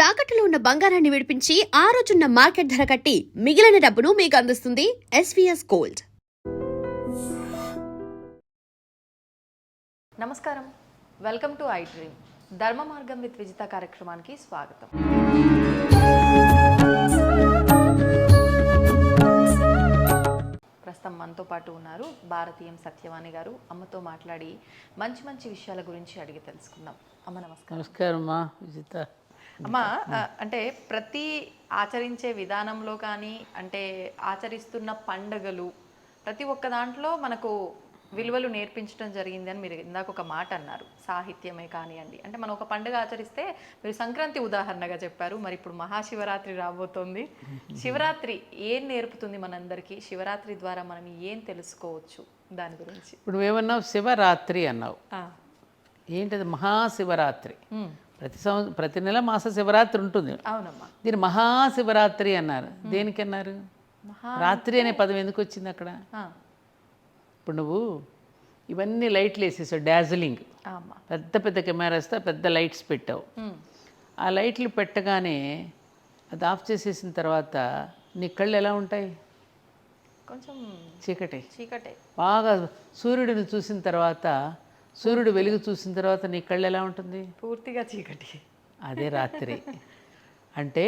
తాకట్టులో ఉన్న బంగారాన్ని విడిపించి ఆ రోజున్న మార్కెట్ ధర కట్టి మిగిలిన డబ్బును మీకు అందిస్తుంది ఎస్వీఎస్ గోల్డ్. నమస్కారం, వెల్కమ్ టు ఐ డ్రీమ్. ధర్మ మార్గం విత్ విజిత కార్యక్రమానికి స్వాగతం. ప్రస్తుతం మనతో పాటు ఉన్నారు భారతీయం సత్యవాణి గారు. అమ్మతో మాట్లాడి మంచి మంచి విషయాల గురించి అడిగి తెలుసుకుందాం. అమ్మ నమస్కారం. నమస్కారం అమ్మా విజిత. అమ్మ, అంటే ప్రతి ఆచరించే విధానంలో కానీ, అంటే ఆచరిస్తున్న పండుగలు ప్రతి ఒక్క దాంట్లో మనకు విలువలు నేర్పించడం జరిగింది అని మీరు ఇందాక ఒక మాట అన్నారు. సాహిత్యమే కానివ్వండి, అంటే మనం ఒక పండుగ ఆచరిస్తే మీరు సంక్రాంతి ఉదాహరణగా చెప్పారు. మరి ఇప్పుడు మహాశివరాత్రి రాబోతోంది. శివరాత్రి ఏం నేర్పుతుంది మనందరికీ? శివరాత్రి ద్వారా మనం ఏం తెలుసుకోవచ్చు దాని గురించి? ఇప్పుడు ఏమన్నావు? శివరాత్రి అన్నావు. ఏంటది? మహాశివరాత్రి. ప్రతి నెల మాస శివరాత్రి ఉంటుంది. అవునమ్మా. దీన్ని మహాశివరాత్రి అన్నారు. దేనికి అన్నారు? రాత్రి అనే పదం ఎందుకు వచ్చింది అక్కడ? ఇప్పుడు నువ్వు ఇవన్నీ లైట్లు వేసేసావు, డార్జిలింగ్, పెద్ద పెద్ద కెమెరాస్తో పెద్ద లైట్స్ పెట్టావు. ఆ లైట్లు పెట్టగానే అది ఆఫ్ చేసేసిన తర్వాత నీ కళ్ళు ఎలా ఉంటాయి? కొంచెం చీకటే. బాగా సూర్యుడిని చూసిన తర్వాత, సూర్యుడు వెలుగు చూసిన తర్వాత నీ కళ్ళు ఎలా ఉంటుంది? పూర్తిగా చీకటి. అదే రాత్రి. అంటే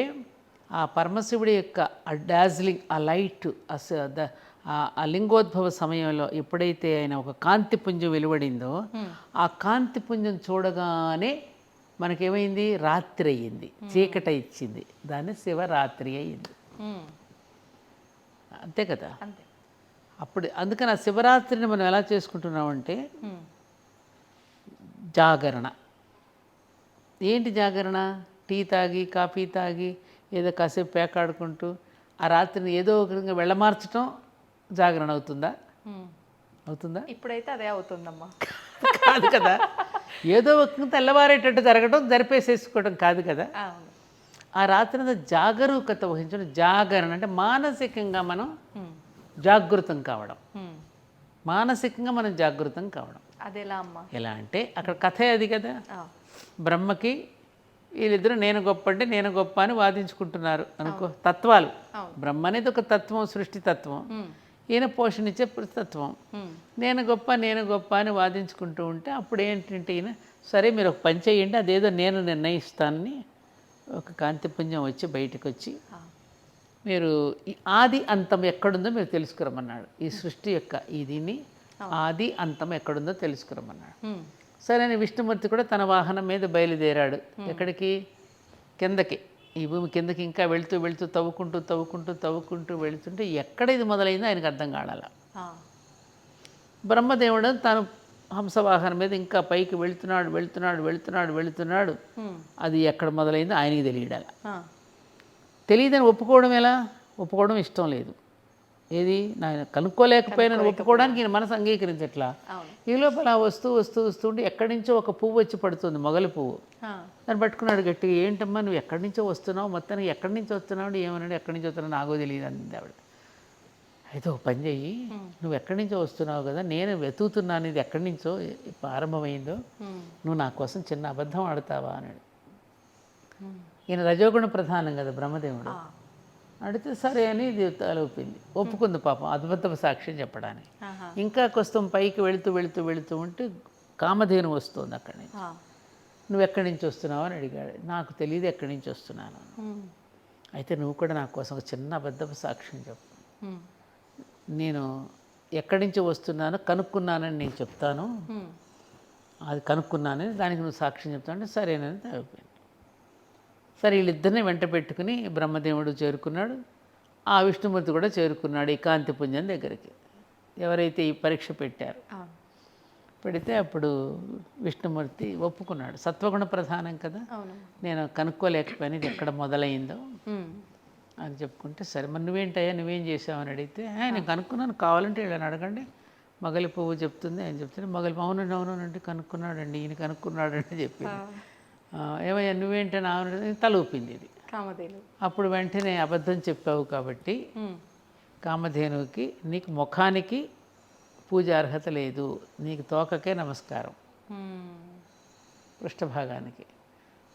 ఆ పరమశివుడి యొక్క ఆ డార్జిలింగ్, ఆ లైట్, ఆ లింగోద్భవ సమయంలో ఎప్పుడైతే ఆయన ఒక కాంతిపుంజం వెలువడిందో, ఆ కాంతిపుంజం చూడగానే మనకేమైంది? రాత్రి అయ్యింది, చీకట ఇచ్చింది. దాన్ని శివరాత్రి అయ్యింది. అంతే కదా? అప్పుడు అందుకని ఆ శివరాత్రిని మనం ఎలా చేసుకుంటున్నామంటే జాగరణ. ఏంటి జాగరణ? టీ తాగి, కాఫీ తాగి, ఏదో కాసేపు పేకాడుకుంటూ ఆ రాత్రిని ఏదో ఒక విధంగా వెళ్ళమార్చడం జాగరణ అవుతుందా? ఇప్పుడైతే అదే అవుతుందమ్మా. కాదు కదా. ఏదో ఒక తెల్లవారేటట్టు జరగడం, జరిపేసేసుకోవడం కాదు కదా. ఆ రాత్రి జాగరూకత వహించడం. జాగరణ అంటే మానసికంగా మనం జాగృతం కావడం. మానసికంగా మనం జాగృతం కావడం. అదేలా అమ్మా? ఎలా అంటే అక్కడ కథే అది కదా. బ్రహ్మకి వీళ్ళిద్దరూ నేను గొప్ప అంటే నేను గొప్ప అని వాదించుకుంటున్నారు అనుకో. తత్వాలు. బ్రహ్మ అనేది ఒక తత్వం, సృష్టి తత్వం. ఈయన పోషణించే తత్వం. నేను గొప్ప అని వాదించుకుంటూ ఉంటే అప్పుడు ఏంటంటే ఈయన, సరే మీరు ఒక పని చేయండి, అదేదో నేను నిర్ణయిస్తానని ఒక కాంతిపుంజం వచ్చి బయటకు వచ్చి, మీరు ఈ ఆది అంతం ఎక్కడుందో మీరు తెలుసుకురమన్నాడు. ఈ సృష్టి యొక్క దీన్ని ఆది అంతం ఎక్కడుందో తెలుసుకురమన్నాడు. సరే అని విష్ణుమూర్తి కూడా తన వాహనం మీద బయలుదేరాడు. ఎక్కడికి? కిందకి, ఈ భూమి కిందకి ఇంకా వెళుతూ తవ్వుకుంటూ వెళుతుంటే ఎక్కడ ఇది మొదలైందో ఆయనకు అర్థం కాడాల. బ్రహ్మదేవుడు తాను హంసవాహనం మీద ఇంకా పైకి వెళుతున్నాడు. అది ఎక్కడ మొదలైందో ఆయనకి తెలియడాల. తెలియదని ఒప్పుకోవడం ఎలా? ఒప్పుకోవడం ఇష్టం లేదు. ఏది? నాయన కనుక్కోలేకపోయినా ఒప్పుకోవడానికి ఈయన మనసు అంగీకరించట్లా. ఈ లోపల వస్తూ ఉంటే ఎక్కడి నుంచో ఒక పువ్వు వచ్చి పడుతుంది, మొగలి పువ్వు. దాన్ని పట్టుకున్నాడు గట్టిగా. ఏంటమ్మా నువ్వు ఎక్కడి నుంచో వస్తున్నావు? మొత్తానికి ఎక్కడి నుంచి వస్తున్నావు? ఏమన్నాడు? ఎక్కడి నుంచి వస్తున్నావు నాకో తెలియదు అంది ఆవిడ. అయితే ఒక పని చెయ్యి, నువ్వు ఎక్కడి నుంచో వస్తున్నావు కదా, నేను వెతుకుతున్నాను ఇది ఎక్కడి నుంచో ప్రారంభమైందో, నువ్వు నా కోసం చిన్న అబద్ధం ఆడతావా అన్నాడు. ఈయన రజోగుణ ప్రధానం కదా బ్రహ్మదేవుడు. అడిగితే సరే అని ఇది తలూపింది, ఒప్పుకుంది పాపం అద్భుత సాక్ష్యం చెప్పడానికి. ఇంకా కొంచెం పైకి వెళుతూ ఉంటే కామధేను వస్తుంది అక్కడి నుంచి. నువ్వు ఎక్కడి నుంచి వస్తున్నావు అని అడిగాడు. నాకు తెలియదు ఎక్కడి నుంచి వస్తున్నాను. అయితే నువ్వు కూడా నా కోసం ఒక చిన్న అబద్ధపు సాక్ష్యం చెప్పు. నేను ఎక్కడి నుంచి వస్తున్నానో కనుక్కున్నానని నేను చెప్తాను, అది కనుక్కున్నానని దానికి నువ్వు సాక్ష్యం చెప్తావు అంటే సరేనని తలూపింది. సరే వీళ్ళిద్దరిని వెంట పెట్టుకుని బ్రహ్మదేవుడు చేరుకున్నాడు, ఆ విష్ణుమూర్తి కూడా చేరుకున్నాడు ఈ కాంతిపుంజం దగ్గరికి. ఎవరైతే ఈ పరీక్ష పెట్టారు, పెడితే అప్పుడు విష్ణుమూర్తి ఒప్పుకున్నాడు. సత్వగుణ ప్రధానం కదా, నేను కనుక్కోలేకపోయాను ఇది ఎక్కడ మొదలైందో అని చెప్పుకుంటే, సరే మరి నువ్వేం చేసావని అడిగితే, నేను కనుక్కున్నాను, కావాలంటే వీళ్ళని అడగండి, మొగలి పువ్వు చెప్తుంది. ఆయన చెప్తే మొగలి అవునండి కనుక్కున్నాడండి, ఈయన కనుక్కున్నాడండి చెప్పి, ఏమయ్యా నువ్వేంటని ఆమె తల ఊపింది ఇది కామధేను. అప్పుడు వెంటనే అబద్ధం చెప్పావు కాబట్టి కామధేనువుకి నీకు ముఖానికి పూజ అర్హత లేదు, నీకు తోకకే నమస్కారం, పృష్ఠభాగానికి.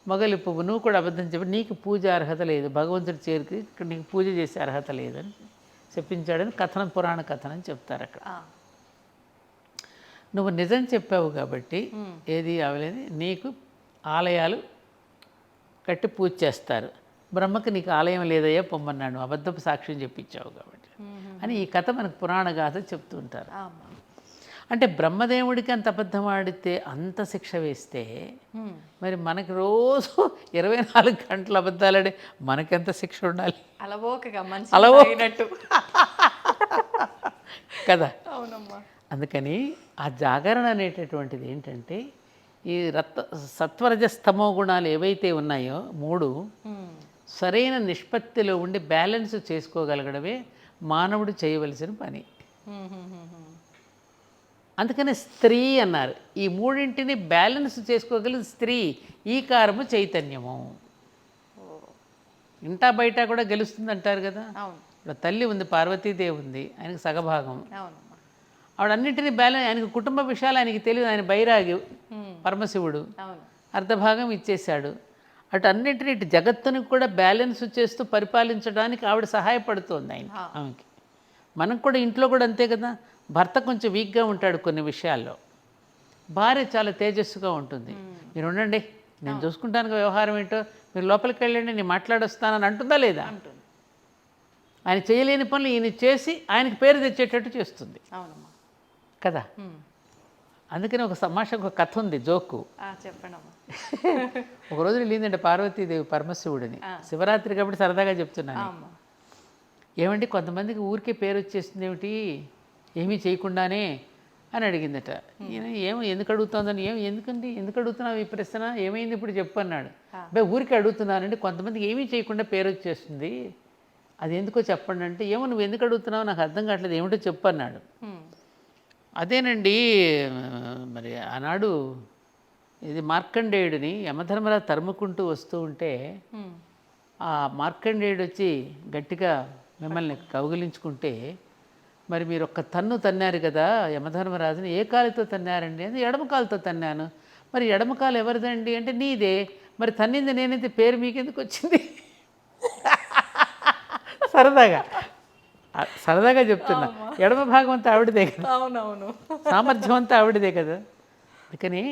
మొగలి పువ్వు నువ్వు కూడా అబద్ధం చెప్పి నీకు పూజ అర్హత లేదు, భగవంతుడి చేరికి ఇక్కడ నీకు పూజ చేసే అర్హత లేదని చెప్పించాడని కథనం, పురాణ కథనం చెప్తారు అక్కడ. నువ్వు నిజం చెప్పావు కాబట్టి ఏది అవలేదు, నీకు ఆలయాలు కట్టి పూజ చేస్తారు, బ్రహ్మకి నీకు ఆలయం లేదయ్యా పొమ్మన్నాడు, అబద్ధపు సాక్ష్యం చెప్పించావు కాబట్టి అని ఈ కథ మనకు పురాణ గాథ చెప్తూ ఉంటారు. అంటే బ్రహ్మదేవుడికి అంత అబద్ధం ఆడితే అంత శిక్ష వేస్తే మరి మనకి రోజు 24 గంటలు అబద్ధాలాడే మనకెంత శిక్ష ఉండాలి? అలవోకగా అలవోకినట్టు కదా. అవునమ్మా. అందుకని ఆ జాగరణ అనేటటువంటిది ఏంటంటే ఈ సత్వరజస్తమో గుణాలు ఏవైతే ఉన్నాయో 3 సరైన నిష్పత్తిలో ఉండి బ్యాలెన్స్ చేసుకోగలగడమే మానవుడు చేయవలసిన పని. అందుకనే స్త్రీ అన్నారు. ఈ 3ంటిని బ్యాలెన్స్ చేసుకోగలిగిన స్త్రీ, ఈ కారము చైతన్యము. ఇంటా బయట కూడా గెలుస్తుంది అంటారు కదా. ఇప్పుడు తల్లి ఉంది, పార్వతీదేవి ఉంది, ఆయనకు సగభాగం. ఆవిడ అన్నింటినీ బ్యాలెన్స్, ఆయనకు కుటుంబ విషయాలు ఆయనకి తెలియదు, ఆయన బైరాగి పరమశివుడు అర్ధభాగం ఇచ్చేశాడు. అటు అన్నింటినీ ఇటు జగత్తుని కూడా బ్యాలెన్స్ చేస్తూ పరిపాలించడానికి ఆవిడ సహాయపడుతోంది ఆమెకి. మనకు కూడా ఇంట్లో కూడా అంతే కదా. భర్త కొంచెం వీక్గా ఉంటాడు కొన్ని విషయాల్లో, భార్య చాలా తేజస్సుగా ఉంటుంది. మీరు ఉండండి, నేను చూసుకుంటాను వ్యవహారం ఏంటో, మీరు లోపలికి వెళ్ళండి, నేను మాట్లాడొస్తానని అంటుందా లేదా? ఆయన చేయలేని పనులు ఈయన చేసి ఆయనకి పేరు తెచ్చేటట్టు చేస్తుంది కదా. అందుకని ఒక సమాషకు ఒక కథ ఉంది, జోకు. చెప్పండమ్మా. ఒకరోజు వెళ్ళిందంటే పార్వతీదేవి పరమశివుడిని, శివరాత్రి కాబట్టి సరదాగా చెప్తున్నాను. ఏమంటే కొంతమందికి ఊరికే పేరు వచ్చేస్తుంది ఏమిటి, ఏమీ చేయకుండానే అని అడిగిందట. ఈయన ఎందుకు అడుగుతుందని, ఎందుకు అడుగుతున్నావు ఈ ప్రశ్న, ఏమైంది ఇప్పుడు చెప్పు అన్నాడు. ఊరికే అడుగుతున్నానండి, కొంతమందికి ఏమీ చేయకుండా పేరు వచ్చేస్తుంది, అది ఎందుకో చెప్పండి అంటే, ఏమో నువ్వు ఎందుకు అడుగుతున్నావు నాకు అర్థం కావట్లేదు, ఏమిటో చెప్పు అన్నాడు. అదేనండి, మరి ఆనాడు ఇది మార్కండేయుడిని యమధర్మరాజు తరుముకుంటూ వస్తూ ఉంటే ఆ మార్కండేయుడు వచ్చి గట్టిగా మిమ్మల్ని కౌగిలించుకుంటే, మరి మీరు ఒక్క తన్ను తన్నారు కదా యమధర్మరాజుని, ఏ కాలుతో తన్నారండి అంటే, ఎడమ కాలుతో తన్నాను. మరి ఎడమ కాలు ఎవరిదండి అంటే, నీదే. మరి తన్నింది నేనైతే పేరు మీకెందుకు వచ్చింది? సరదాగా చెప్తున్నా, ఎడమ భాగం అంతా ఆవిడదే కదా, అవునవును, సామర్థ్యం అంతా ఆవిడదే కదా. అందుకని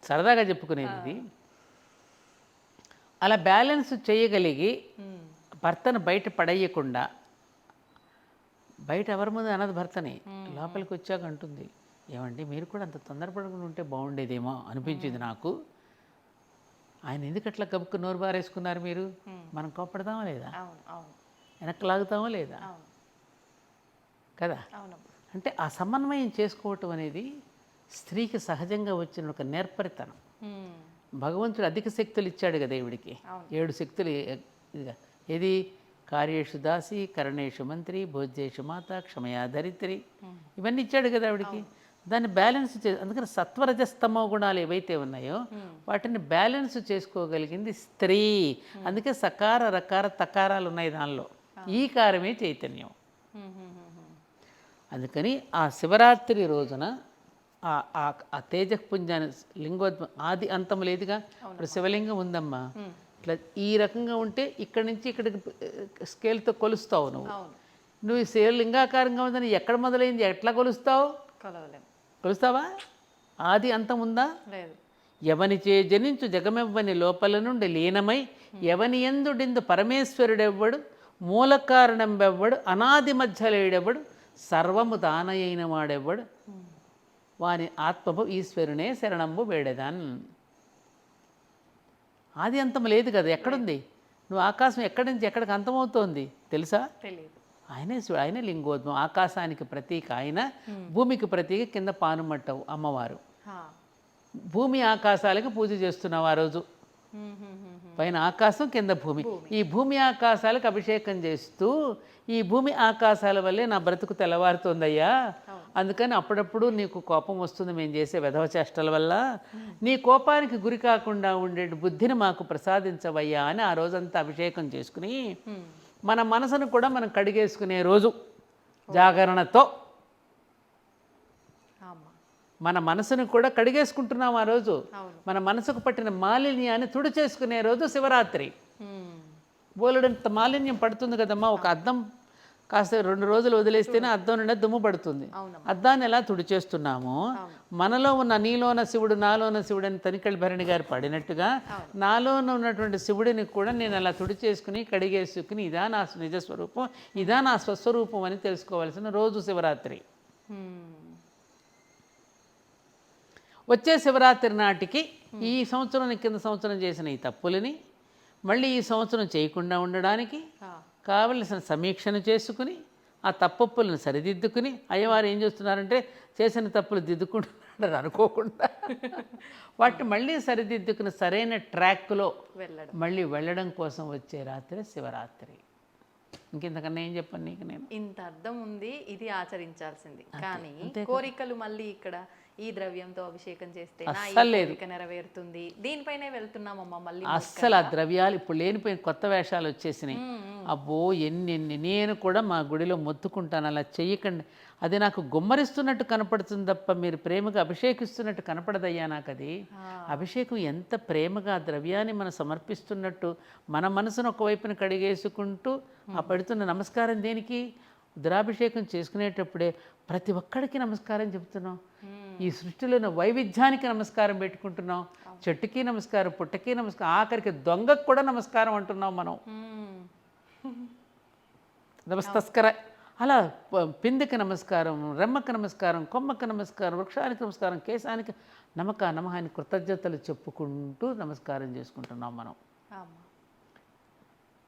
సరదాగా చెప్పుకునేది ఇది. అలా బ్యాలెన్స్ చేయగలిగి భర్తను బయట పడేయకుండా, బయట ఎవరి ముందు అన్నది భర్తని, లోపలికి వచ్చాక అంటుంది, ఏమండి మీరు కూడా అంత తొందరపడకుండా ఉంటే బాగుండేదేమో అనిపించింది నాకు, ఆయన ఎందుకు అట్లా గబుక్కు నోరు బారేసుకున్నారు మీరు, మనం కోపడతామా లేదా, వెనక్కి లాగుతామా లేదా కదా. అంటే ఆ సమన్వయం చేసుకోవటం అనేది స్త్రీకి సహజంగా వచ్చిన ఒక నేర్పరితనం. భగవంతుడు అధిక శక్తులు ఇచ్చాడు కదా ఈవిడికి, 7 శక్తులు. ఏది, కార్యేషు దాసి, కరణేషు మంత్రి, భోజ్యేషు మాత, క్షమయా ధరిత్రి, ఇవన్నీ ఇచ్చాడు కదా ఆవిడికి. దాన్ని బ్యాలెన్స్ అందుకని సత్వరజస్తమో గుణాలు ఏవైతే ఉన్నాయో వాటిని బ్యాలెన్స్ చేసుకోగలిగింది స్త్రీ. అందుకే సకార రకార తకారాలు ఉన్నాయి దానిలో, ఈ కారమే చైతన్యం. అందుకని ఆ శివరాత్రి రోజున ఆ తేజపుంజాన్ని లింగోద్భవం ఆది అంతం లేదుగా. ఇప్పుడు శివలింగం ఉందమ్మా, ఇట్లా ఈ రకంగా ఉంటే ఇక్కడి నుంచి ఇక్కడికి స్కేల్తో కొలుస్తావు నువ్వు ఈ శివలింగాకారంగా ఉందని ఎక్కడ మొదలైంది, ఎట్లా కొలుస్తావు? కొలుస్తావా? ఆది అంతం ఉందా? లేదు. ఎవనిచే జనించు జగమెవ్వని లోపల నుండి లీనమై ఎవని ఎందుడిందు పరమేశ్వరుడెవ్వడు, మూల కారణంబెవ్వడు, అనాది మధ్యలేడెవ్వడు, సర్వము తానయైన వాడెవ్వడు, వాని ఆత్మభు ఈశ్వరునే శరణంబు వేడేదాన్. ఆది అంతం లేదు కదా, ఎక్కడుంది? నువ్వు ఆకాశం ఎక్కడి నుంచి ఎక్కడికి అంతమవుతోంది తెలుసా? తెలియదు. ఆయనే లింగోద్భవం, ఆకాశానికి ప్రతీక ఆయన, భూమికి ప్రతీక కింద పానుమట్టవు అమ్మవారు. భూమి ఆకాశాలకు పూజ చేస్తున్నావు ఆ రోజు, పైన ఆకాశం కింద భూమి. ఈ భూమి ఆకాశాలకు అభిషేకం చేస్తూ, ఈ భూమి ఆకాశాల వల్లే నా బ్రతుకు తెల్లవారుతోందయ్యా, అందుకని అప్పుడప్పుడు నీకు కోపం వస్తుంది మేము చేసే వెధవ చేష్టల వల్ల, నీ కోపానికి గురి కాకుండా ఉండే బుద్ధిని మాకు ప్రసాదించవయ్యా అని ఆ రోజంతా అభిషేకం చేసుకుని మన మనసును కూడా మనం కడిగేసుకునే రోజు జాగరణతో. మన మనసును కూడా కడిగేసుకుంటున్నాం ఆ రోజు. మన మనసుకు పట్టిన మాలిన్యాన్ని తుడిచేసుకునే రోజు శివరాత్రి. బోలెడంత మాలిన్యం పడుతుంది కదమ్మా. ఒక అద్దం కాస్త 2 రోజులు వదిలేస్తేనే అద్దం నిండా దుమ్ము పడుతుంది. అద్దాన్ని ఎలా తుడిచేస్తున్నామో మనలో ఉన్న నీలోన శివుడు నాలోన శివుడు అని తనికెళ్ళి భరణి గారు పాడినట్టుగా నాలోన ఉన్నటువంటి శివుడిని కూడా నేను అలా తుడిచేసుకుని కడిగేసుకుని ఇదా నా నిజస్వరూపం, ఇదా నా స్వస్వరూపం అని తెలుసుకోవాల్సిన రోజు శివరాత్రి. వచ్చే శివరాత్రి నాటికి ఈ సంవత్సరం కింద సంవత్సరం చేసిన ఈ తప్పులని మళ్ళీ ఈ సంవత్సరం చేయకుండా ఉండడానికి కావలసిన సమీక్షను చేసుకుని ఆ తప్పొప్పులను సరిదిద్దుకుని అయ్యవారు ఏం చేస్తున్నారంటే చేసిన తప్పులు దిద్దుకుంటున్నారు అనుకోకుండా వాటిని మళ్ళీ సరిదిద్దుకుని సరైన ట్రాక్లో మళ్ళీ వెళ్ళడం కోసం వచ్చే రాత్రి శివరాత్రి. ఇంకెంతకన్నా ఏం చెప్పాను నీకు నేను? ఇంత అర్థం ఉంది, ఇది ఆచరించాల్సింది. కానీ కోరికలు మళ్ళీ ఇక్కడ ఈ ద్రవ్యంతో అభిషేకం చేస్తే నా ఈ కోరిక నెరవేరుతుంది, దీనిపైనే వెళ్తున్నామమ్మా మళ్ళీ. అస్సలు ఆ ద్రవ్యాలు ఇప్పుడు లేనిపోయిన కొత్త వేషాలు వచ్చేసినాయి. అబ్బో ఎన్ని నేను కూడా మా గుడిలో మొత్తుకుంటాను, అలా చెయ్యకండి. అది నాకు గుమ్మరిస్తున్నట్టు కనపడుతుంది తప్ప మీరు ప్రేమగా అభిషేకిస్తున్నట్టు కనపడదయ్యా నాకు. అది అభిషేకం ఎంత ప్రేమగా ద్రవ్యాన్ని మనం సమర్పిస్తున్నట్టు మన మనసును ఒకవైపున కడిగేసుకుంటూ ఆ పెడుతున్న నమస్కారం దేనికి? రుద్రాభిషేకం చేసుకునేటప్పుడే ప్రతి ఒక్కడికి నమస్కారం చెప్తున్నాం. ఈ సృష్టిలోని వైవిధ్యానికి నమస్కారం పెట్టుకుంటున్నాం. చెట్టుకి నమస్కారం, పుట్టకి నమస్కారం, ఆఖరికి దొంగకు కూడా నమస్కారం అంటున్నాం మనం. నమస్తస్కర అలా పిందెకి నమస్కారం, రెమ్మకి నమస్కారం, కొమ్మకి నమస్కారం, వృక్షానికి నమస్కారం, కేశానికి నమః అని కృతజ్ఞతలు చెప్పుకుంటూ నమస్కారం చేసుకుంటున్నాం మనం.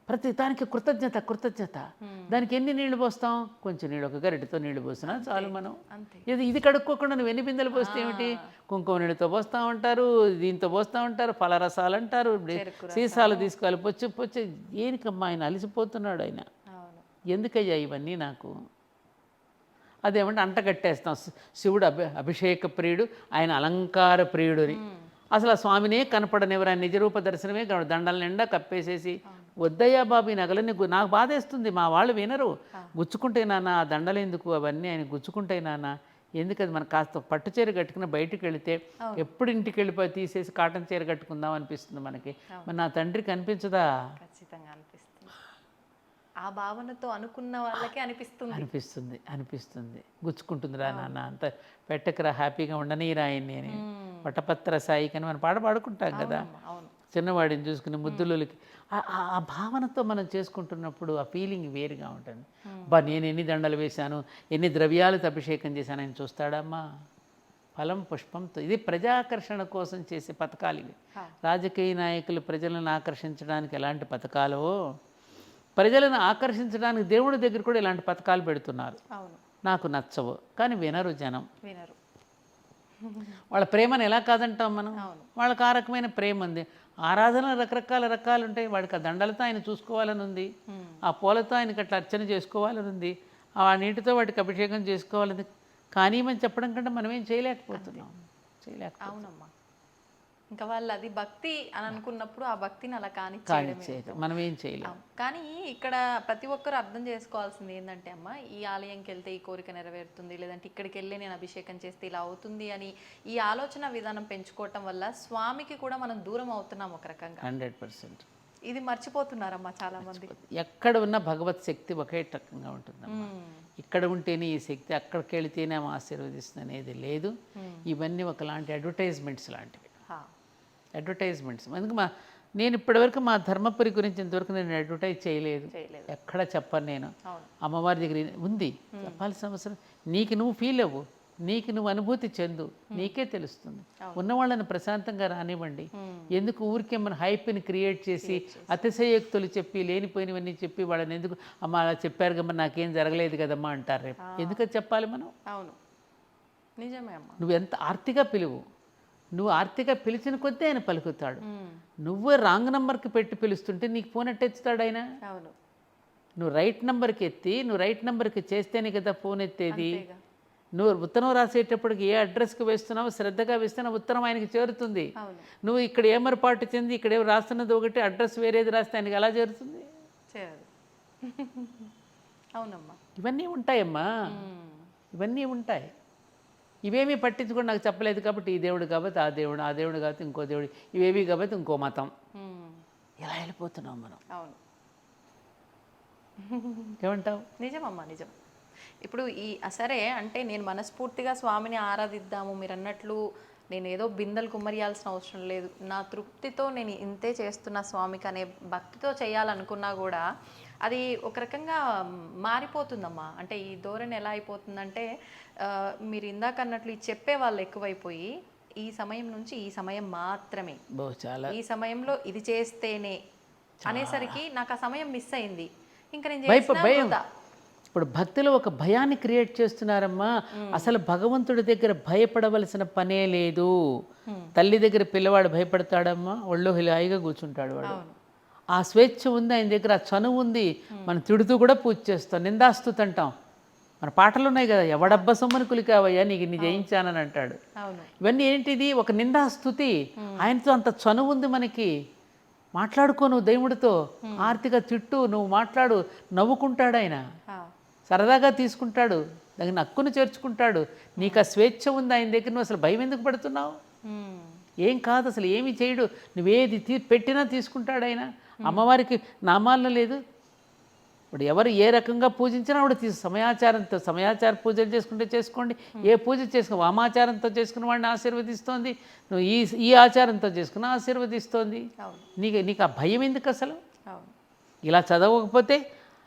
ప్రతి దానికి కృతజ్ఞత. దానికి ఎన్ని నీళ్లు పోస్తాం? కొంచెం నీళ్ళు, ఒక గరిటెతో నీళ్లు పోసినా చాలు. మనం ఇది కడుక్కోకుండా నువ్వు ఎన్ని బిందెలు పోస్తే ఏమిటి? కుంకుమ నీళ్ళతో పోస్తూ ఉంటారు, దీంతో పోస్తూ ఉంటారు, ఫలరసాలు అంటారు, సీసాలు తీసుకోవాలి, పొచ్చి ఏనికమ్మా ఆయన అలసిపోతున్నాడు ఆయన. ఎందుకయ్యా ఇవన్నీ నాకు? అదేమంటే అంటగట్టేస్తాం. శివుడు అభిషేక ప్రియుడు, ఆయన అలంకార ప్రియుడు అని. అసలు ఆ స్వామినే కనపడనివ్వరు, ఆయన నిజరూప దర్శనమే దండల నిండా కప్పేసేసి వద్దయ్యా బాబు ఈ నగలని నాకు బాధేస్తుంది. మా వాళ్ళు వినరు. గుచ్చుకుంటే నాన్న ఆ దండలు ఎందుకు, అవన్నీ ఆయన గుచ్చుకుంటే నాన్న ఎందుకది? మనం కాస్త పట్టు చీర కట్టుకుని బయటికి వెళితే ఎప్పుడు ఇంటికి వెళ్ళిపోయి తీసేసి కాటన్ చీర కట్టుకుందాం అనిపిస్తుంది మనకి. మరి నా తండ్రికి అనిపించదా? ఖచ్చితంగా అనిపిస్తుంది. ఆ భావనతో అనుకున్న వాళ్ళకి అనిపిస్తుంది. గుచ్చుకుంటుందిరా నాన్న, అంత పెట్టకరా, హ్యాపీగా ఉండనీరా ఆయన్ని అని. వటపత్ర సాయి అని మనం పాడుకుంటాం కదా, చిన్నవాడిని చూసుకుని ముద్దులకి. ఆ భావనతో మనం చేసుకుంటున్నప్పుడు ఆ ఫీలింగ్ వేరుగా ఉంటుంది. నేను ఎన్ని దండలు వేశాను, ఎన్ని ద్రవ్యాలతో అభిషేకం చేశాను ఆయన చూస్తాడమ్మా. ఫలం పుష్పంతో. ఇది ప్రజాకర్షణ కోసం చేసే పథకాలు ఇవి. రాజకీయ నాయకులు ప్రజలను ఆకర్షించడానికి ఎలాంటి పథకాలో, ప్రజలను ఆకర్షించడానికి దేవుడి దగ్గర కూడా ఇలాంటి పథకాలు పెడుతున్నారు. నాకు నచ్చవు, కానీ వినరు జనం. వాళ్ళ ప్రేమను ఎలా కాదంటాం మనం? వాళ్ళకి ఆ రకమైన ప్రేమ ఉంది. ఆరాధన రకరకాలు ఉంటాయి. వాడికి ఆ దండలతో ఆయన చూసుకోవాలని ఉంది, ఆ పూలతో ఆయనకి అట్లా అర్చన చేసుకోవాలని ఉంది, ఆ నీటితో వాటికి అభిషేకం చేసుకోవాలని. కానీ మనం చెప్పడం కంటే మనం ఏం చేయలేకపోతున్నాం. అవునమ్మా. ఇంకా వాళ్ళు అది భక్తి అని అనుకున్నప్పుడు ఆ భక్తిని అలా కానిచ్చేయడం మనం ఏం చేయలేం. కానీ ఇక్కడ ప్రతి ఒక్కరు అర్థం చేసుకోవాల్సింది ఏంటంటే అమ్మ, ఈ ఆలయంకి వెళ్తే ఈ కోరిక నెరవేరుతుంది, లేదంటే ఇక్కడికి వెళ్ళి నేను అభిషేకం చేస్తే ఇలా అవుతుంది అని ఈ ఆలోచన విధానం పెంచుకోవటం వల్ల స్వామికి కూడా మనం దూరం అవుతున్నాం ఒక రకంగా. 100%. ఇది మర్చిపోతున్నారమ్మా చాలా మంది. ఎక్కడ ఉన్న భగవత్ శక్తి ఒకే రకంగా ఉంటుందమ్మా. ఇక్కడ ఉంటేనే ఈ శక్తి, అక్కడికి వెళితేనే ఆశీర్వదిస్తుంది అనేది లేదు. ఇవన్నీ ఒకలాంటి అడ్వర్టైజ్మెంట్స్ లాంటివి. అందుకు నేను ఇప్పటివరకు మా ధర్మపురి గురించి ఇంతవరకు నేను అడ్వర్టైజ్ చేయలేదు, ఎక్కడ చెప్పను. నేను అమ్మవారి దగ్గర ఉంది, చెప్పాల్సిన అవసరం. నీకు నువ్వు ఫీల్ అవ్వు, నీకు నువ్వు అనుభూతి చెందు, నీకే తెలుస్తుంది. ఉన్నవాళ్ళని ప్రశాంతంగా రానివ్వండి. ఎందుకు ఊరికే మన హైప్ని క్రియేట్ చేసి అతిశయోక్తులు చెప్పి లేనిపోయినవన్నీ చెప్పి వాళ్ళని ఎందుకు అమ్మ అలా చెప్పారు కమ్మా నాకేం జరగలేదు కదమ్మా అంటారు రేపు. ఎందుకని చెప్పాలి మనం? అవును, నిజమే అమ్మ. నువ్వు ఎంత ఆర్తిగా పిలువు, నువ్వు ఆర్తిగా పిలిచిన కొద్దీ ఆయన పలుకుతాడు. నువ్వే రాంగ్ నెంబర్కి పెట్టి పిలుస్తుంటే నీకు ఫోన్ ఎత్తేస్తాడు ఆయన. నువ్వు రైట్ నెంబర్కి ఎత్తి నువ్వు రైట్ నెంబర్కి చేస్తేనే కదా ఫోన్ ఎత్తేది. నువ్వు ఉత్తరం రాసేటప్పటికి ఏ అడ్రస్కి వేస్తున్నావో శ్రద్ధగా వేస్తున్నా ఉత్తరం ఆయనకి చేరుతుంది. నువ్వు ఇక్కడ ఏమరపాటు చెంది ఇక్కడ ఏమో రాస్తున్నది ఒకటి, అడ్రస్ వేరేది రాస్తే ఆయనకి ఎలా చేరుతుంది? అవునమ్మా. ఇవన్నీ ఉంటాయమ్మా, ఇవన్నీ ఉంటాయి. ఇవేమీ పట్టించుకొని నాకు చెప్పలేదు కాబట్టి ఈ దేవుడు కాబట్టి ఆ దేవుడు, ఆ దేవుడు కాబట్టి ఇంకో దేవుడు, ఇవేవి కాబట్టి ఇంకో మతం. ఇలా వెళ్ళిపోతున్నాం మనం. అవును, ఏమంటావు? నిజమమ్మా, నిజం. ఇప్పుడు సరే అంటే నేను మనస్ఫూర్తిగా స్వామిని ఆరాధిద్దాము మీరు అన్నట్లు, నేను ఏదో బిందెలు కుమ్మరియాల్సిన అవసరం లేదు, నా తృప్తితో నేను ఇంతే చేస్తున్నా స్వామికి అనే భక్తితో చేయాలనుకున్నా కూడా అది ఒక రకంగా మారిపోతుందమ్మా. అంటే ఈ ధోరణి ఎలా అయిపోతుందంటే మీరు ఇందాక అన్నట్లు ఈ చెప్పే వాళ్ళు ఎక్కువైపోయి ఈ సమయం నుంచి ఈ సమయం మాత్రమే, చాలా ఈ సమయంలో ఇది చేస్తేనే అనేసరికి నాకు ఆ సమయం మిస్ అయింది. ఇంకా నేను భయం. చేసిన ఇప్పుడు భక్తిలో ఒక భయాన్ని క్రియేట్ చేస్తున్నారమ్మా. అసలు భగవంతుడి దగ్గర భయపడవలసిన పనే లేదు. తల్లి దగ్గర పిల్లవాడు భయపడతాడమ్మా, ఒళ్ళో హాయిగా కూర్చుంటాడు వాడు. ఆ స్వేచ్ఛ ఉంది ఆయన దగ్గర, ఆ చనువు ఉంది. మనం తిడుతూ కూడా పూజ చేస్తాం, నిందాస్తుతి అంటాం. మన పాటలు ఉన్నాయి కదా, ఎవడబ్బ సొమ్మని కులికావయ్యా నీకు ఇన్ని జయించానని అంటాడు. ఇవన్నీ ఏంటిది? ఒక నిందాస్తుతి. ఆయనతో అంత చనువు ఉంది మనకి. మాట్లాడుకో నువ్వు దేవుడితో, ఆర్తిగా తిట్టు, నువ్వు మాట్లాడు, నవ్వుకుంటాడు ఆయన, సరదాగా తీసుకుంటాడు, దాన్ని హక్కును చేర్చుకుంటాడు. నీకు ఆ స్వేచ్ఛ ఉంది ఆయన దగ్గర, నువ్వు అసలు భయం ఎందుకు పడుతున్నావు? ఏం కాదు, అసలు ఏమి చేయడు. నువ్వేది పెట్టినా తీసుకుంటాడు ఆయన. అమ్మవారికి నామాల్లో లేదు. ఇప్పుడు ఎవరు ఏ రకంగా పూజించినా కూడా సమయాచారంతో, సమయాచార పూజలు చేసుకుంటే చేసుకోండి, ఏ పూజ చేసుకుని వామాచారంతో చేసుకున్న వాడిని ఆశీర్వదిస్తోంది, నువ్వు ఈ ఆచారంతో చేసుకున్న ఆశీర్వదిస్తోంది. నీకు ఆ భయం ఎందుకు అసలు? ఇలా చదవకపోతే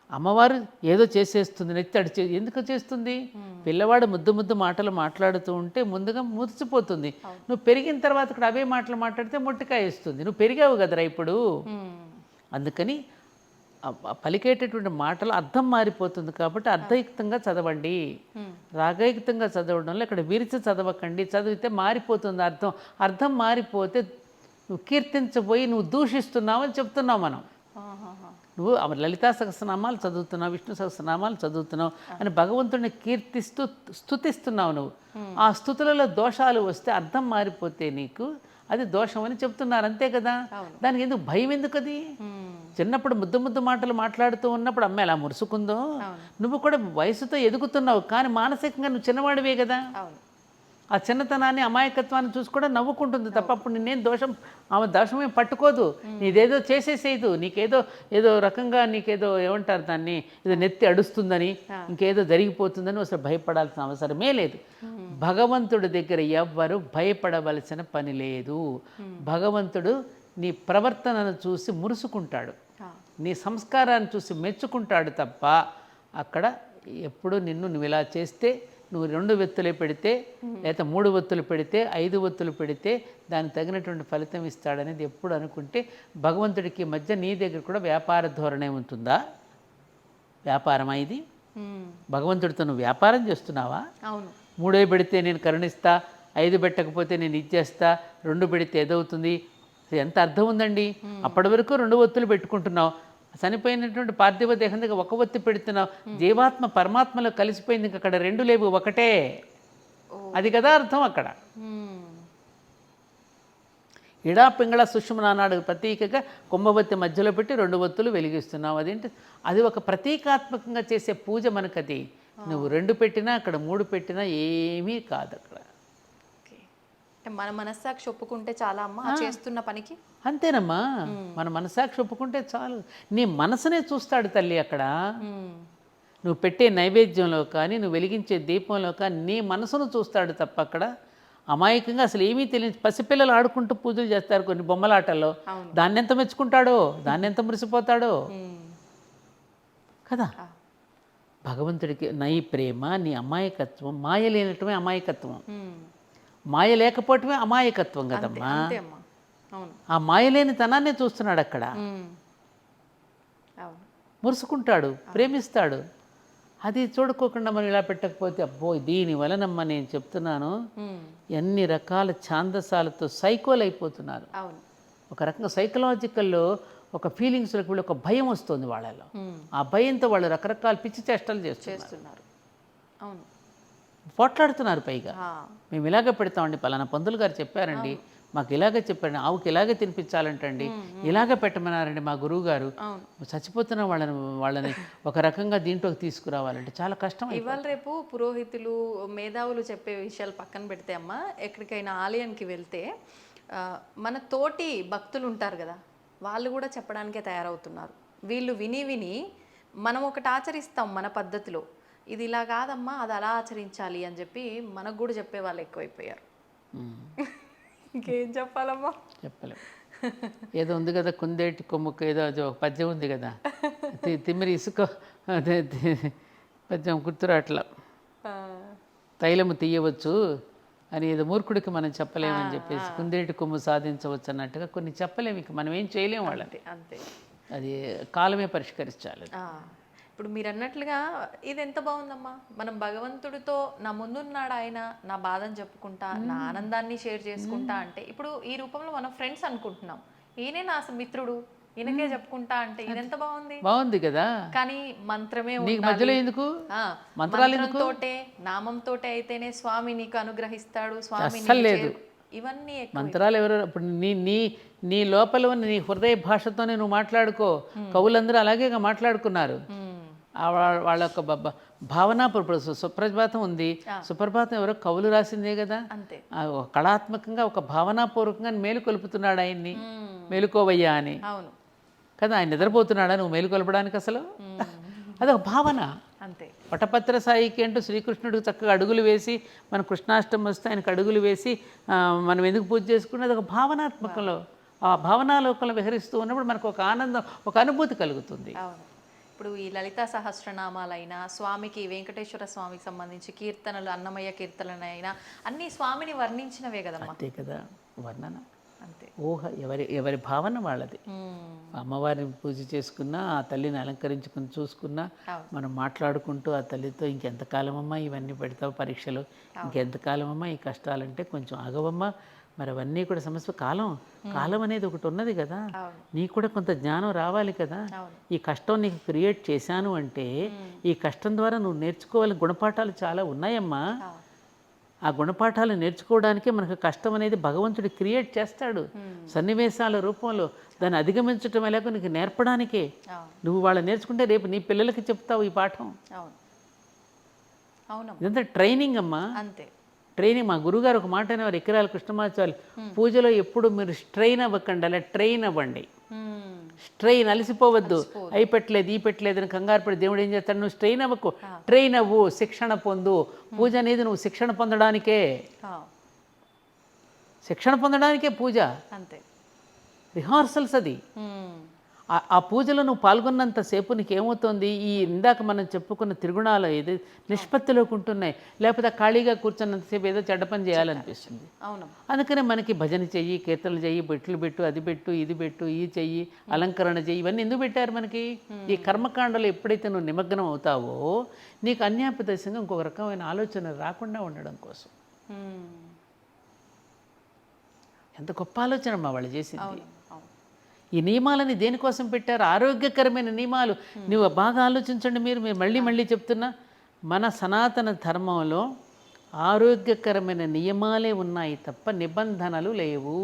అమ్మవారు ఏదో చేసేస్తుంది, నెత్తి ఎందుకు చేస్తుంది? పిల్లవాడు ముద్దు మాటలు మాట్లాడుతూ ఉంటే ముందుగా మురిసిపోతుంది. నువ్వు పెరిగిన తర్వాత ఇక్కడ అవే మాటలు మాట్లాడితే మొట్టికాయ ఇస్తుంది. నువ్వు పెరిగావు కదరా ఇప్పుడు. అందుకని పలికేటటువంటి మాటలు అర్థం మారిపోతుంది కాబట్టి అర్థయుక్తంగా చదవండి. రాగయుక్తంగా చదవడంలో ఇక్కడ విరిచి చదవకండి. చదివితే మారిపోతుంది అర్థం. అర్థం మారిపోతే నువ్వు కీర్తించబోయి నువ్వు దూషిస్తున్నావు అని చెప్తున్నావు మనం. నువ్వు లలితా సహస్రనామాలు చదువుతున్నావు, విష్ణు సహస్రనామాలు చదువుతున్నావు అని భగవంతుడిని కీర్తిస్తూ స్తుతిస్తున్నావు నువ్వు. ఆ స్తుతులలో దోషాలు వస్తే అర్థం మారిపోతే నీకు అది దోషం అని చెప్తున్నారు, అంతే కదా. దానికి ఎందుకు భయం? ఎందుకు? అది చిన్నప్పుడు ముద్దు మాటలు మాట్లాడుతూ ఉన్నప్పుడు అమ్మ ఎలా మురుసుకుందో, నువ్వు కూడా వయసుతో ఎదుగుతున్నావు కానీ మానసికంగా నువ్వు చిన్నవాడివే కదా. ఆ చిన్నతనాన్ని అమాయకత్వాన్ని చూసి కూడా నవ్వుకుంటుంది తప్ప అప్పుడు నిన్నేం ఆమె దోషమేం పట్టుకోదు. నీదేదో చేసేసేదు, ఏదో రకంగా నీకేదో ఏమంటారు దాన్ని, ఏదో నెత్తి అడుస్తుందని, ఇంకేదో జరిగిపోతుందని అసలు భయపడాల్సిన అవసరమే లేదు. భగవంతుడి దగ్గర ఎవ్వరు భయపడవలసిన పని లేదు. భగవంతుడు నీ ప్రవర్తనను చూసి మురుసుకుంటాడు, నీ సంస్కారాన్ని చూసి మెచ్చుకుంటాడు తప్ప అక్కడ ఎప్పుడు నువ్వు ఇలా చేస్తే, నువ్వు 2 ఒత్తులే పెడితే, లేదా 3 ఒత్తులు పెడితే, 5 ఒత్తులు పెడితే దానికి తగినటువంటి ఫలితం ఇస్తాడనేది ఎప్పుడు అనుకుంటే భగవంతుడికి మధ్య నీ దగ్గర కూడా వ్యాపార ధోరణే ఉంటుందా? వ్యాపారమా ఇది? భగవంతుడితో నువ్వు వ్యాపారం చేస్తున్నావా? 3 పెడితే నేను కరుణిస్తా, 5 పెట్టకపోతే నేను ఇచ్చేస్తా, 2 పెడితే ఏదవుతుంది? ఎంత అర్థం ఉందండి? అప్పటి వరకు 2 ఒత్తులు పెట్టుకుంటున్నావు, చనిపోయినటువంటి పార్థివ దేహం దగ్గర 1 ఒత్తి పెడుతున్నావు. జీవాత్మ పరమాత్మలో కలిసిపోయింది, ఇంక అక్కడ 2 లేవు, ఒకటే. అది కదా అర్థం అక్కడ. ఇడా పింగళ సుష్మ నాడు ప్రతీకగా కుంభవత్తి మధ్యలో పెట్టి 2 ఒత్తులు వెలిగిస్తున్నావు. అదేంటి? అది ఒక ప్రతీకాత్మకంగా చేసే పూజ మనకది. నువ్వు 2 పెట్టినా అక్కడ 3 పెట్టినా ఏమీ కాదు అక్కడ. మన మనస్సాక్షి ఒప్పుకుంటే చాలా అమ్మ చేస్తున్న పనికి. అంతేనమ్మా, మన మనస్సాక్షి ఒప్పుకుంటే చాలు. నీ మనసునే చూస్తాడు తల్లి అక్కడ. నువ్వు పెట్టే నైవేద్యంలో కానీ, నువ్వు వెలిగించే దీపంలో కానీ నీ మనసును చూస్తాడు తప్ప అక్కడ అమాయకంగా అసలు ఏమీ తెలియదు. పసిపిల్లలు ఆడుకుంటూ పూజలు చేస్తారు కొన్ని బొమ్మలాటల్లో, దాన్ని ఎంత మెచ్చుకుంటాడో, దాన్ని ఎంత మురిసిపోతాడో కదా. భగవంతుడికి నీ ప్రేమ, నీ అమాయకత్వం, మాయ లేనటమే అమాయకత్వం. మాయ లేకపోవటమే అమాయకత్వం కదమ్మా. ఆ మాయలేని తనాన్ని చూస్తున్నాడు అక్కడ. మురుసుకుంటాడు, ప్రేమిస్తాడు. అది చూడుకోకుండా మనం ఇలా పెట్టకపోతే అబ్బో దీని వలనమ్మా నేను చెప్తున్నాను ఎన్ని రకాల ఛాందసాలతో సైకోలు అయిపోతున్నారు. ఒక రకంగా సైకలాజికల్లో ఒక ఫీలింగ్స్లోకి వెళ్ళి ఒక భయం వస్తుంది వాళ్ళలో. ఆ భయంతో వాళ్ళు రకరకాల పిచ్చి చేష్టలు చేస్తున్నారు, పోట్లాడుతున్నారు. పైగా మేము ఇలాగే పెడతామండి, పలానా పంతులు గారు చెప్పారండి, మాకు ఇలాగే చెప్పండి, ఆవుకి ఇలాగే తినిపించాలంటండి, ఇలాగే పెట్టమన్నారండి మా గురువు గారు. చచ్చిపోతున్న వాళ్ళని ఒక రకంగా దీంట్లోకి తీసుకురావాలంటే చాలా కష్టం. ఇవాళ రేపు పురోహితులు మేధావులు చెప్పే విషయాలు పక్కన పెడితే అమ్మ, ఎక్కడికైనా ఆలయానికి వెళ్తే మన తోటి భక్తులు ఉంటారు కదా, వాళ్ళు కూడా చెప్పడానికే తయారవుతున్నారు. వీళ్ళు విని విని మనం ఒకటి ఆచరిస్తాం మన పద్ధతిలో, ఇది ఇలా కాదమ్మా అది అలా ఆచరించాలి అని చెప్పి మనకు కూడా చెప్పే వాళ్ళు ఎక్కువైపోయారు. ఇంకేం చెప్పాలమ్మా, చెప్పలేము. ఏదో ఉంది కదా, కుందేటి కొమ్ముకు ఏదో ఒక పద్యం ఉంది కదా, తిమ్మిరి ఇసుక అదే పద్యం గుర్తురాట్లా, తైలము తీయవచ్చు అని ఏదో మూర్ఖుడికి మనం చెప్పలేమని చెప్పేసి కుందేటి కొమ్ము సాధించవచ్చు అన్నట్టుగా కొన్ని చెప్పలేము, ఇక మనం ఏం చేయలేము వాళ్ళంటే. అంతే, అది కాలమే పరిష్కరించాలి. ఇప్పుడు మీరు అన్నట్లుగా ఇది ఎంత బాగుందమ్మా, మనం భగవంతుడితో నా ముందున్నాడు ఆయన, నా బాధను చెప్పుకుంటా, నా ఆనందాన్ని షేర్ చేసుకుంటా అంటే, ఇప్పుడు ఈ రూపంలో మనం ఫ్రెండ్స్ అనుకుంటున్నాం, ఈయనే నా మిత్రుడు, ఈయనకే చెప్పుకుంటా అంటే ఇదెంత బాగుంది. బాగుంది కదా, కానీ మంత్రమే నీకు మధ్యలో ఎందుకు, మంత్రంతోటే నామంతోటే అయితేనే స్వామి నీకు అనుగ్రహిస్తాడు, స్వామి లేదు ఇవన్నీ మంత్రాలు ఎవరు. ఇప్పుడు నీ నీ నీ లోపల ఉన్న నీ హృదయ భాషతోనే నువ్వు మాట్లాడుకో. కవులందరూ అలాగే మాట్లాడుకున్నారు. వాళ్ళ యొక్క భావన. ఇప్పుడు సుప్రభాతం ఉంది, సుప్రభాతం ఎవరో కవులు రాసిందే కదా, కళాత్మకంగా ఒక భావనాపూర్వకంగా మేలుకొలుపుతున్నాడు ఆయన్ని, మేలుకోవయ్యా అని కదా. ఆయన నిద్రపోతున్నాడా నువ్వు మేలుకొల్పడానికి? అసలు అదొక భావన. అంతే. వటపత్ర సాయికి అంటూ శ్రీకృష్ణుడికి చక్కగా అడుగులు వేసి, మన కృష్ణాష్టమి వస్తే ఆయనకు అడుగులు వేసి మనం ఎందుకు పూజ చేసుకున్నది ఒక భావనాత్మకంలో, ఆ భావనాలోకంలో విహరిస్తూ ఉన్నప్పుడు మనకు ఒక ఆనందం, ఒక అనుభూతి కలుగుతుంది. ఇప్పుడు ఈ లలితా సహస్రనామాలైనా, స్వామికి వెంకటేశ్వర స్వామికి సంబంధించి కీర్తనలు, అన్నమయ్య కీర్తనలైనా అన్ని స్వామిని వర్ణించినవే కదమ్మా. అంతే కదా, వర్ణన అంతే. ఊహ ఎవరి భావన వాళ్ళది. అమ్మవారిని పూజ చేసుకున్నా, ఆ తల్లిని అలంకరించుకుని చూసుకున్నా, మనం మాట్లాడుకుంటూ ఆ తల్లితో ఇంకెంతకాలం అమ్మా ఇవన్నీ పెడతావు పరీక్షలు, ఇంకెంతకాలం అమ్మా ఈ కష్టాలంటే కొంచెం ఆగవమ్మా, మరి అవన్నీ కూడా సమస్య. కాలం అనేది ఒకటి ఉన్నది కదా, నీకు కూడా కొంత జ్ఞానం రావాలి కదా. ఈ కష్టం నీకు క్రియేట్ చేశాను అంటే ఈ కష్టం ద్వారా నువ్వు నేర్చుకోవాలి గుణపాఠాలు చాలా ఉన్నాయమ్మా. ఆ గుణపాఠాలు నేర్చుకోవడానికే మనకు కష్టం అనేది భగవంతుడు క్రియేట్ చేస్తాడు సన్నివేశాల రూపంలో. దాన్ని అధిగమించటం ఎలాగో నీకు నేర్పడానికే. నువ్వు వాళ్ళు నేర్చుకుంటే రేపు నీ పిల్లలకి చెప్తావు ఈ పాఠం. ఇదంతా ట్రైనింగ్ అమ్మా. అంతే, ట్రైనింగ్. మా గురువుగారు ఒక మాట అనేవారు, ఎకరాల కృష్ణమాచార్యులు, పూజలో ఎప్పుడు మీరు స్ట్రెయిన్ అవ్వకండి, అలా ట్రైన్ అవ్వండి. స్ట్రెయిన్, అలసిపోవద్దు, అయి పెట్టలేదు ఈ పెట్టలేదు అని కంగారు పడి దేవుడు ఏం చేస్తాడు, నువ్వు స్ట్రెయిన్ అవ్వకు, ట్రైన్ అవ్వు, శిక్షణ పొందు. పూజ అనేది నువ్వు శిక్షణ పొందడానికే, శిక్షణ పొందడానికే పూజ. అంతే, రిహార్సల్స్ అది. ఆ పూజలో నువ్వు పాల్గొన్నంతసేపు నీకేమవుతుంది, ఈ ఇందాక మనం చెప్పుకున్న త్రిగుణాలు ఏది నిష్పత్తిలోకి ఉంటున్నాయి. లేకపోతే ఖాళీగా కూర్చున్నంతసేపు ఏదో చెడ్డ పని చేయాలనిపిస్తుంది. అందుకనే మనకి భజన చెయ్యి, కీర్తనలు చెయ్యి, బెట్లు పెట్టు, అది పెట్టు, ఇది పెట్టు, ఈ చెయ్యి, అలంకరణ చెయ్యి, ఇవన్నీ ఎందుకు పెట్టారు మనకి? ఈ కర్మకాండలో ఎప్పుడైతే నువ్వు నిమగ్నం అవుతావో నీకు అన్యాపదర్శంగా ఇంకొక రకమైన ఆలోచన రాకుండా ఉండడం కోసం. ఎంత గొప్ప ఆలోచన మా వాళ్ళు చేసింది. ఈ నియమాలని దేనికోసం పెట్టారు? ఆరోగ్యకరమైన నియమాలు. నువ్వు బాగా ఆలోచించండి. మీరు మళ్ళీ చెప్తున్నా, మన సనాతన ధర్మంలో ఆరోగ్యకరమైన నియమాలే ఉన్నాయి తప్ప నిబంధనలు లేవు.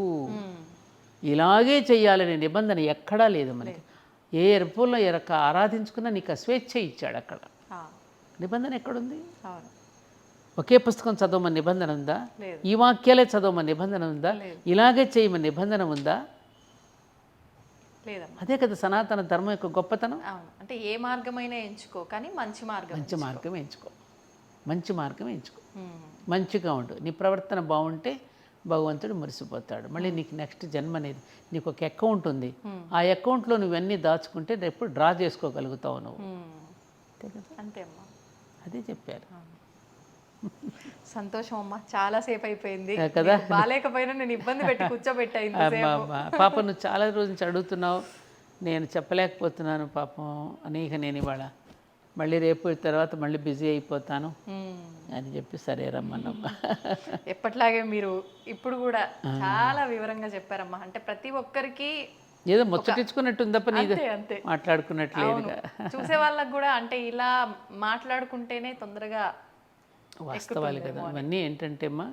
ఇలాగే చెయ్యాలనే నిబంధన ఎక్కడా లేదు మనకి. ఏ రూపంలో ఆరాధించుకున్నా నీకు స్వేచ్ఛ ఇచ్చాడు. అక్కడ నిబంధన ఎక్కడుంది? ఒకే పుస్తకం చదవమని నిబంధన ఉందా? ఈ వాక్యాలే చదవమని నిబంధన ఉందా? ఇలాగే చేయమని నిబంధన ఉందా? అదే కదా సనాతన ధర్మం యొక్క గొప్పతనం. అంటే ఏ మార్గమైనా ఎంచుకో, కానీ మంచి మార్గం ఎంచుకో. మంచిగా ఉండు. నీ ప్రవర్తన బాగుంటే భగవంతుడు మురిసిపోతాడు. మళ్ళీ నీకు నెక్స్ట్ జన్మ అనేది నీకు ఒక అకౌంట్ ఉంది. ఆ అకౌంట్లో నువ్వన్నీ దాచుకుంటే రేపు డ్రా చేసుకోగలుగుతావు నువ్వు. అంతే అమ్మా, అదే చెప్పారు. సంతోషం అమ్మా, చాలా సేపు అయిపోయింది కదా. బాలేకపోయినా నేను ఇబ్బంది పెట్టి కూర్చోబెట్టాను. పాప నువ్వు చాలా రోజు నుంచి అడుగుతున్నావు, నేను చెప్పలేకపోతున్నాను పాపం అనేక. నేను ఇవాళ మళ్ళీ రేపు తర్వాత మళ్ళీ బిజీ అయిపోతాను అని చెప్పి సరే రమ్మన్నమ్మా. ఎప్పట్లాగే మీరు ఇప్పుడు కూడా చాలా వివరంగా చెప్పారమ్మా. అంటే ప్రతి ఒక్కరికి ఏదో ముచ్చటించుకున్నట్టుంది తప్ప నీది మాట్లాడుకున్నట్లేదుగా. చూసే వాళ్ళకి కూడా అంటే ఇలా మాట్లాడుకుంటేనే తొందరగా వాస్తవాలు కదా ఇవన్నీ. ఏంటంటే అమ్మా,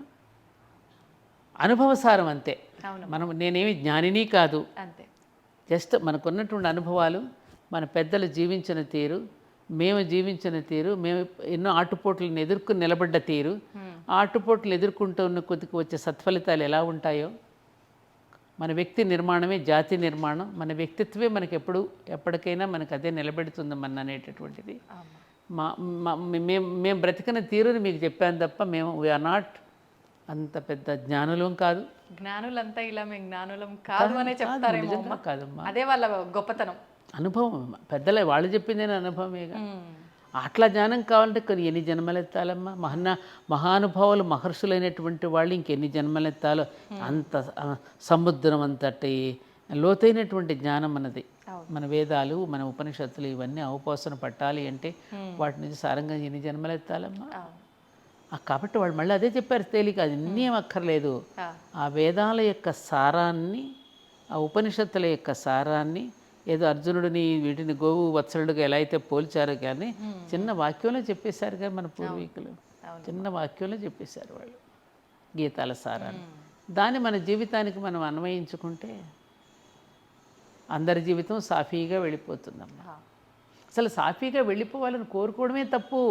అనుభవసారం అంతే. అవును. నేనేమి జ్ఞానిని కాదు, అంతే. జస్ట్ మనకున్నటువంటి అనుభవాలు, మన పెద్దలు జీవించిన తీరు, మేము జీవించిన తీరు, మేము ఎన్నో ఆటుపోట్లను ఎదుర్కొని నిలబడ్డ తీరు, ఆ ఆటుపోట్లు ఎదుర్కొంటూ ఉన్న కొద్దికి వచ్చే సత్ఫలితాలు ఎలా ఉంటాయో, మన వ్యక్తి నిర్మాణమే జాతి నిర్మాణం, మన వ్యక్తిత్వమే మనకి ఎప్పటికైనా మనకు అదే నిలబెడుతుంది మన అనేటటువంటిది. మేము బ్రతికిన తీరుని మీకు చెప్పాను తప్ప మేము వీఆర్ నాట్ అంత పెద్ద జ్ఞానులం కాదు. జ్ఞానులంతా ఇలా మేము జ్ఞానులం కాదు అనే చెప్తారేమో. కాదమ్మా, అదే వాళ్ళ గొప్పతనం. అనుభవం, పెద్దలే వాళ్ళు చెప్పిందేనా అనుభవమేగా. అట్లా జ్ఞానం కావాలంటే కొన్ని ఎన్ని జన్మలెత్తాలమ్మా. మహానుభావులు మహర్షులైనటువంటి వాళ్ళు ఇంకెన్ని జన్మలెత్తాలో. అంత సముద్రం అంతటి లోతైనటువంటి జ్ఞానం మనది. మన వేదాలు, మన ఉపనిషత్తులు ఇవన్నీ అవపోసన పట్టాలి అంటే వాటి నుంచి సారంగా ఎన్ని జన్మలెత్తాలమ్మా. కాబట్టి వాళ్ళు మళ్ళీ అదే చెప్పారు, తేలిక అది అన్నీ అక్కర్లేదు. ఆ వేదాల యొక్క సారాన్ని, ఆ ఉపనిషత్తుల యొక్క సారాన్ని ఏదో అర్జునుడిని వీటిని గోవు వత్సలుడిగా ఎలా అయితే పోల్చారో కానీ చిన్న వాక్యంలో చెప్పేశారు కానీ మన పూర్వీకులు చిన్న వాక్యంలో చెప్పేశారు వాళ్ళు గీతాల సారాన్ని. దాన్ని మన జీవితానికి మనం అన్వయించుకుంటే అందరి జీవితం సాఫీగా వెళ్ళిపోతుందమ్మా. అసలు సాఫీగా వెళ్ళిపోవాలని కోరుకోవడమే తప్పు.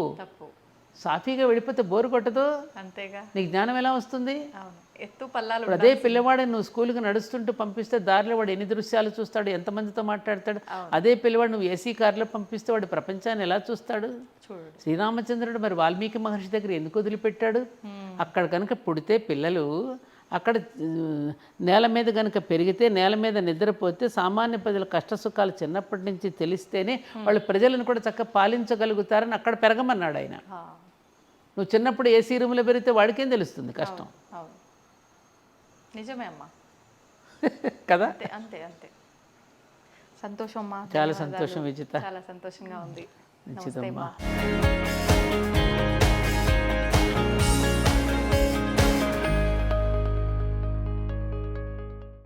సాఫీగా వెళ్ళిపోతే బోరు కొట్టదు, అంతేగా. నీకు జ్ఞానం ఎలా వస్తుంది? ఎత్తు పల్లాలు. అదే పిల్లవాడిని నువ్వు స్కూల్కి నడుస్తుంటూ పంపిస్తే దారిలో వాడు ఎన్ని దృశ్యాలు చూస్తాడు, ఎంతమందితో మాట్లాడతాడు. అదే పిల్లవాడు నువ్వు ఏసీ కారులో పంపిస్తే వాడు ప్రపంచాన్ని ఎలా చూస్తాడు? శ్రీరామచంద్రుడు మరి వాల్మీకి మహర్షి దగ్గర ఎందుకు వదిలిపెట్టాడు? అక్కడ కనుక పుడితే పిల్లలు అక్కడ నేల మీద కనుక పెరిగితే, నేల మీద నిద్రపోతే, సామాన్య ప్రజల కష్టసుఖాలు చిన్నప్పటి నుంచి తెలిస్తేనే వాళ్ళు ప్రజలను కూడా చక్కగా పాలించగలుగుతారని అక్కడ పెరగమన్నాడు ఆయన. నువ్వు చిన్నప్పుడు ఏసీ రూమ్లో పెరిగితే వాడికేం తెలుస్తుంది కష్టం? నిజమే అమ్మా కదా. అంతే అంతే. సంతోషం అమ్మా, చాలా సంతోషం విజిత, చాలా సంతోషంగా ఉంది. మంచిదమ్మా.